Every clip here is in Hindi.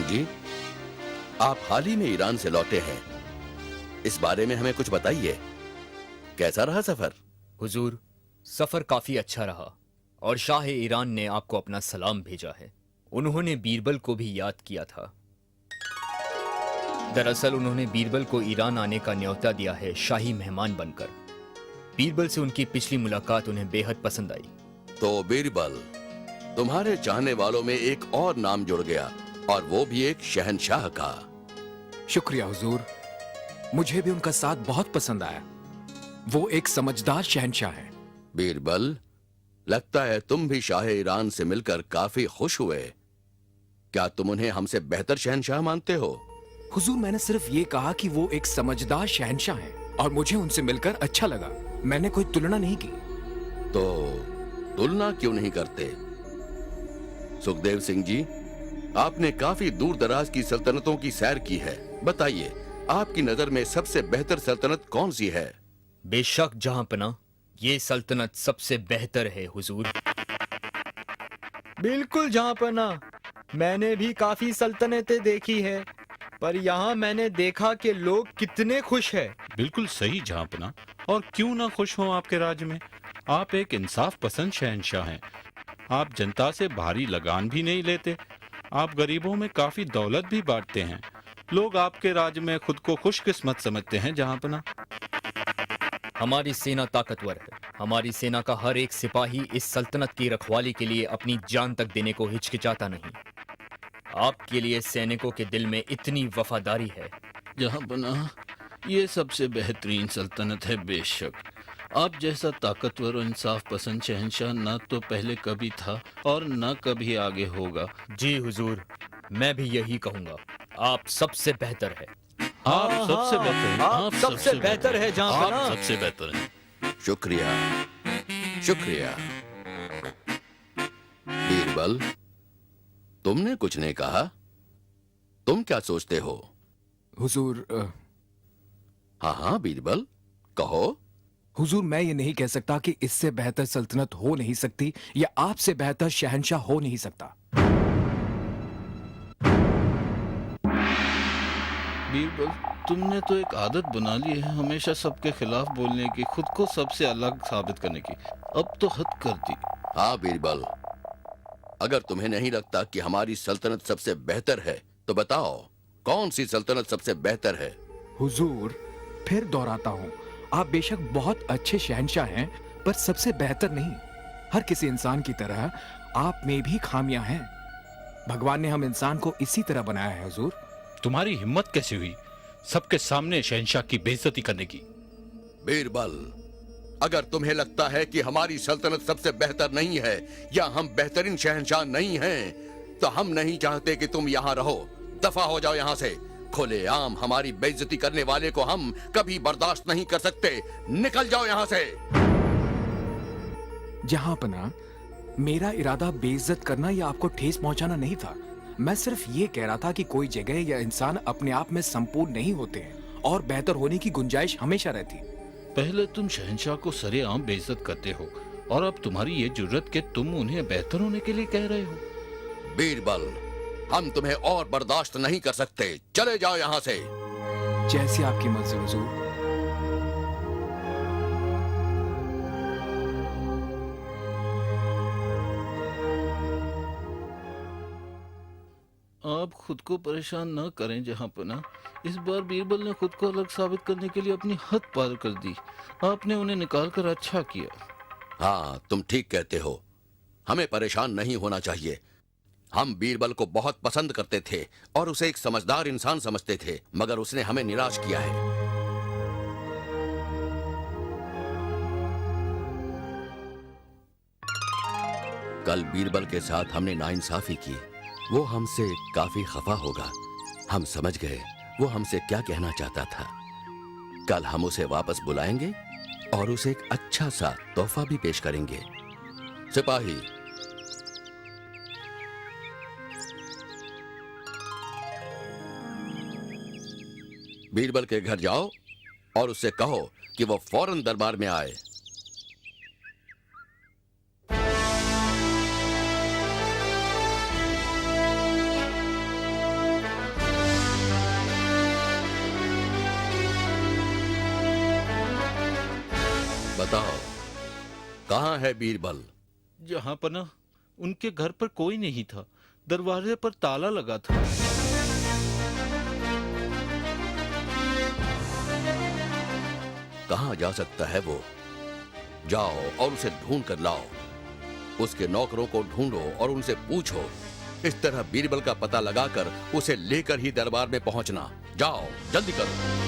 सिंह जी, आप हाल ही में ईरान से लौटे हैं। इस बारे में हमें कुछ बताइए। कैसा रहा सफर? हुजूर, सफर काफी अच्छा रहा और शाह ईरान ने आपको अपना सलाम भेजा है। उन्होंने बीरबल को भी याद किया था। दरअसल उन्होंने बीरबल को ईरान आने का न्योता दिया है शाही मेहमान बनकर। बीरबल से उनकी पिछली मुलाकात उन्हें बेहद पसंद आई। तो बीरबल, तुम्हारे चाहने वालों में एक और नाम जुड़ गया, और वो भी एक शहंशाह का। शुक्रिया हुजूर, मुझे भी उनका साथ बहुत पसंद आया। वो एक समझदार शहंशाह है। बीरबल, लगता है तुम भी शाह ईरान से मिलकर काफी खुश हुए। क्या तुम उन्हें हमसे बेहतर शहंशाह मानते हो? हुजूर, मैंने सिर्फ ये कहा कि वो एक समझदार शहंशाह हैं और मुझे उनसे मिलकर अच्छा लगा। मैंने कोई तुलना नहीं की। तो तुलना क्यों नहीं करते? सुखदेव सिंह जी, आपने काफी दूर दराज की सल्तनतों की सैर की है। बताइए, आपकी नजर में सबसे बेहतर सल्तनत कौन सी है? बेशक जहांपना, ये सल्तनत सबसे बेहतर है हुजूर। बिल्कुल जहांपना, मैंने भी काफी सल्तनतें देखी है, पर यहाँ मैंने देखा कि लोग कितने खुश हैं। बिल्कुल सही जहांपना, और क्यों ना खुश हो आपके राज्य में। आप एक इंसाफ पसंद शहंशाह हैं। आप जनता से भारी लगान भी नहीं लेते। आप गरीबों में काफी दौलत भी बांटते हैं। लोग आपके राज्य में खुद को खुशकिस्मत समझते हैं जहांपना। हमारी सेना ताकतवर है। हमारी सेना का हर एक सिपाही इस सल्तनत की रखवाली के लिए अपनी जान तक देने को हिचकिचाता नहीं। आपके लिए सैनिकों के दिल में इतनी वफादारी है। जहांपना, ये सबसे बेहतरीन सल्तनत है। बेशक आप जैसा ताकतवर और इंसाफ पसंद शहंशाह न तो पहले कभी था और न कभी आगे होगा। जी हुजूर, मैं भी यही कहूंगा। आप सबसे बेहतर है। आप सबसे बेहतर हैं। आप सबसे बेहतर है जहांपना। आप सबसे बेहतर हैं। शुक्रिया, शुक्रिया। बीरबल, तुमने कुछ नहीं कहा। तुम क्या सोचते हो? हुजूर, हाँ हाँ बीरबल, कहो। हुजूर, मैं ये नहीं कह सकता कि इससे बेहतर सल्तनत हो नहीं सकती या आपसे बेहतर शहंशाह हो नहीं सकता। बीरबल, तुमने तो एक आदत बना ली है हमेशा सबके खिलाफ बोलने की, खुद को सबसे अलग साबित करने की। अब तो हद कर दी। हाँ बीरबल, अगर तुम्हें नहीं लगता कि हमारी सल्तनत सबसे बेहतर है, तो बताओ कौन सी सल्तनत सबसे बेहतर है? हुजूर, फिर दोहराता हूँ, आप बेशक बहुत अच्छे शहंशाह हैं, पर सबसे बेहतर नहीं। हर किसी इंसान की तरह आप में भी खामियां हैं। भगवान ने हम इंसान को इसी तरह बनाया है। हुजूर, तुम्हारी हिम्मत कैसे हुई सबके सामने शहंशाह की बेइज्जती करने की? बीरबल, अगर तुम्हें लगता है कि हमारी सल्तनत सबसे बेहतर नहीं है या हम बेहतरीन शहंशाह नहीं हैं, तो हम नहीं चाहते कि तुम यहाँ रहो। दफा हो जाओ यहाँ से। खुलेआम हमारी बेइज्जती करने वाले को हम कभी बर्दाश्त नहीं कर सकते। निकल जाओ यहाँ से। जहांपना, मेरा इरादा बेइज्जत करना या आपको ठेस पहुंचाना नहीं था। मैं सिर्फ ये कह रहा था कि कोई जगह या इंसान अपने आप में संपूर्ण नहीं होते हैं और बेहतर होने की गुंजाइश हमेशा रहती। पहले तुम शहंशाह को सरेआम बेइज्जत करते हो, और अब तुम्हारी ये जुर्रत कि तुम उन्हें बेहतर होने के लिए कह रहे हो। बीरबल, हम तुम्हें और बर्दाश्त नहीं कर सकते। चले जाओ यहाँ से। जैसी आपकी मर्जी हुजूर। आप खुद को परेशान न करें जहांपना। इस बार बीरबल ने खुद को अलग साबित करने के लिए अपनी हद पार कर दी। आपने उन्हें निकाल कर अच्छा किया। हाँ, तुम ठीक कहते हो। हमें परेशान नहीं होना चाहिए। हम बीरबल को बहुत पसंद करते थे और उसे एक समझदार इंसान समझते थे, मगर उसने हमें निराश किया है। कल बीरबल के साथ हमने नाइंसाफी की। वो हमसे काफी खफा होगा। हम समझ गए वो हमसे क्या कहना चाहता था। कल हम उसे वापस बुलाएंगे और उसे एक अच्छा सा तोहफा भी पेश करेंगे। सिपाही, बीरबल के घर जाओ और उससे कहो कि वो फौरन दरबार में आए। बताओ, कहाँ है बीरबल? जहां पना उनके घर पर कोई नहीं था, दरवाजे पर ताला लगा था। कहाँ जा सकता है वो? जाओ और उसे ढूंढ कर लाओ। उसके नौकरों को ढूंढो और उनसे पूछो। इस तरह बीरबल का पता लगाकर उसे लेकर ही दरबार में पहुंचना। जाओ, जल्दी करो।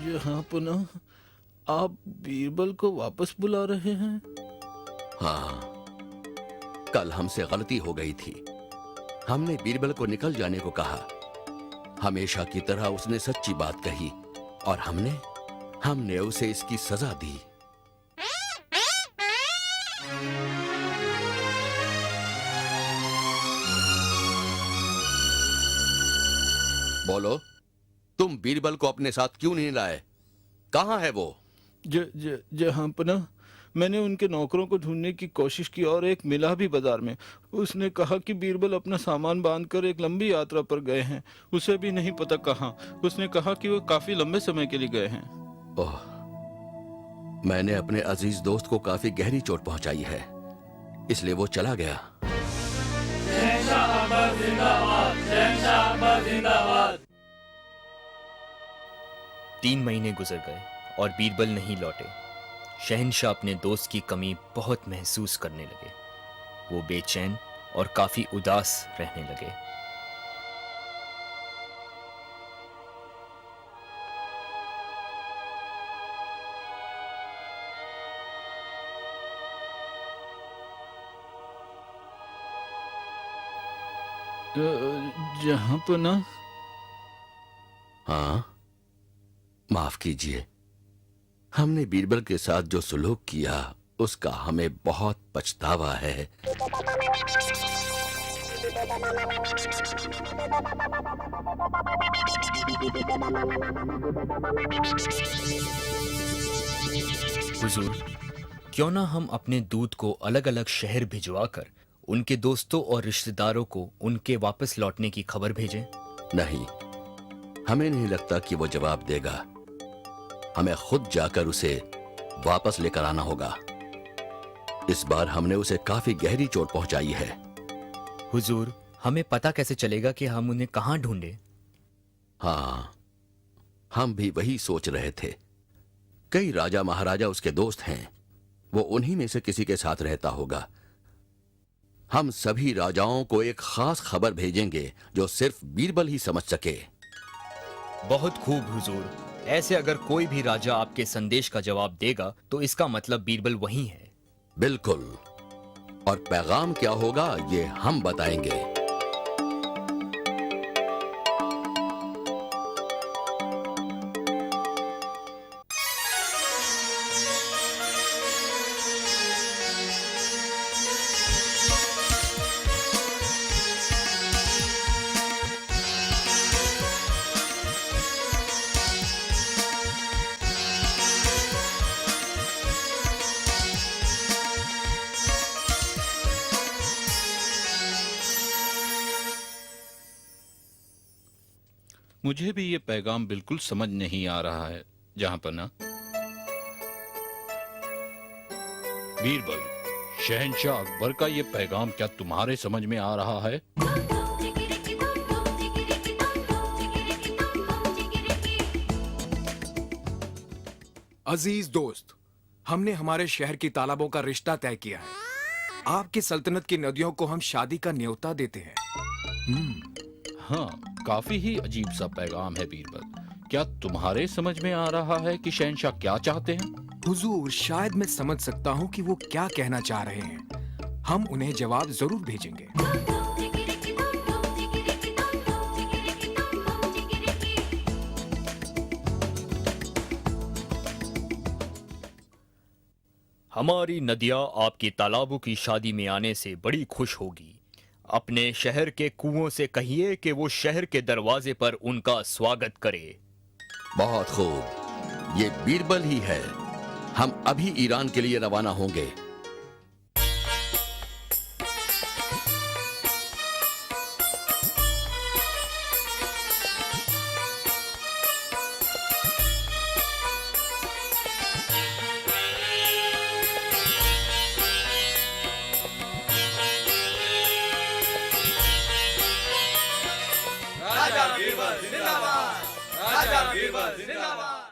जहां पना आप बीरबल को वापस बुला रहे हैं? हाँ, कल हमसे गलती हो गई थी। हमने बीरबल को निकल जाने को कहा। हमेशा की तरह उसने सच्ची बात कही और हमने उसे इसकी सजा दी। बोलो, तुम बीरबल को अपने साथ क्यों नहीं लाए? कहाँ है वो? जहां पना मैंने उनके नौकरों को ढूंढने की कोशिश की और एक मिला भी बाजार में। उसने कहा कि बीरबल अपना सामान बांधकर एक लंबी यात्रा पर गए हैं, उसे भी नहीं पता कहाँ। उसने कहा कि वो काफी लंबे समय के लिए गए हैं। ओह, मैंने अपने अजीज दोस्त को काफी गहरी चोट पहुंचाई है, इसलिए वो चला गया। 3 महीने गुजर गए और बीरबल नहीं लौटे। शहंशाह अपने दोस्त की कमी बहुत महसूस करने लगे। वो बेचैन और काफी उदास रहने लगे। जहां पना हाँ, माफ कीजिए। हमने बीरबल के साथ जो सुलूक किया उसका हमें बहुत पछतावा है। हुजूर, क्यों ना हम अपने दूत को अलग अलग शहर भिजवाकर उनके दोस्तों और रिश्तेदारों को उनके वापस लौटने की खबर भेजें? नहीं, हमें नहीं लगता कि वो जवाब देगा। हमें खुद जाकर उसे वापस लेकर आना होगा। इस बार हमने उसे काफी गहरी चोट पहुंचाई है। हुजूर, हमें पता कैसे चलेगा कि हम उन्हें कहाँ ढूंढें? हाँ, हम भी वही सोच रहे थे। कई राजा महाराजा उसके दोस्त हैं, वो उन्हीं में से किसी के साथ रहता होगा। हम सभी राजाओं को एक खास खबर भेजेंगे जो सिर्फ बीरबल ही समझ सके। बहुत खूब हुजूर। ऐसे अगर कोई भी राजा आपके संदेश का जवाब देगा तो इसका मतलब बीरबल वही है। बिल्कुल, और पैगाम क्या होगा ये हम बताएंगे। मुझे भी ये पैगाम बिल्कुल समझ नहीं आ रहा है जहां पना। बीरबल, शहंशाह अकबर का ये पैगाम क्या तुम्हारे समझ में आ रहा है? अजीज दोस्त, हमने हमारे शहर की तालाबों का रिश्ता तय किया है। आपकी सल्तनत की नदियों को हम शादी का न्योता देते हैं। हाँ, काफी ही अजीब सा पैगाम है बीरबल। क्या तुम्हारे समझ में आ रहा है कि शहंशाह क्या चाहते हैं? हुजूर, शायद मैं समझ सकता हूँ कि वो क्या कहना चाह रहे हैं। हम उन्हें जवाब जरूर भेजेंगे। हमारी नदियाँ आपकी तालाबों की शादी में आने से बड़ी खुश होगी। अपने शहर के कुओं से कहिए कि वो शहर के दरवाजे पर उनका स्वागत करे। बहुत खूब, ये बीरबल ही है। हम अभी ईरान के लिए रवाना होंगे। राजा बीरबल जिंदाबाद। राजा बीरबल जिंदाबाद।